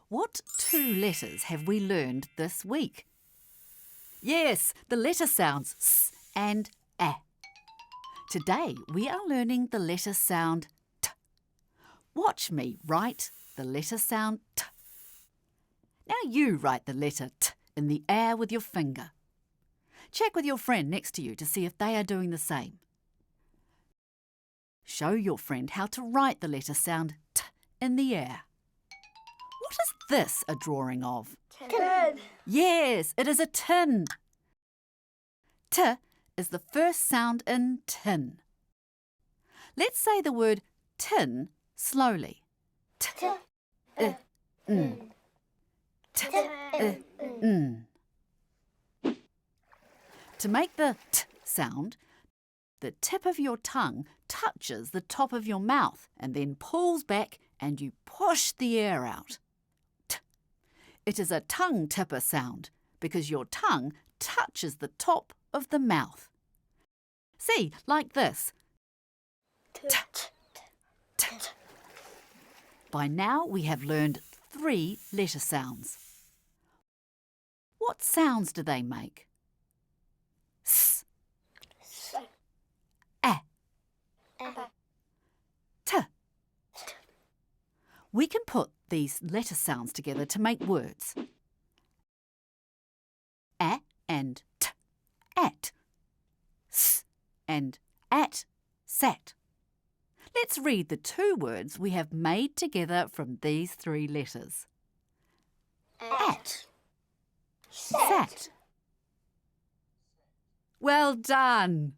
What 2 letters have we learned this week? Yes, the letter sounds S and A. Today we are learning the letter sound T. Watch me write the letter sound T. Now you write the letter T in the air with your finger. Check with your friend next to you to see if they are doing the same. Show your friend how to write the letter sound T in the air. What is this a drawing of? Tin. Yes, it is a tin. T is the first sound in tin. Let's say the word tin slowly. T, n. T, n. To make the T sound, the tip of your tongue touches the top of your mouth and then pulls back and you push the air out. T. It is a tongue tipper sound because your tongue touches the top of the mouth. See, like this. T, t. By now we have learned 3 letter sounds. What sounds do they make? S, A, T. We can put these letter sounds together to make words. A and T, at. S and at, sat. Let's read the 2 words we have made together from these 3 letters. At. Sat. Well done!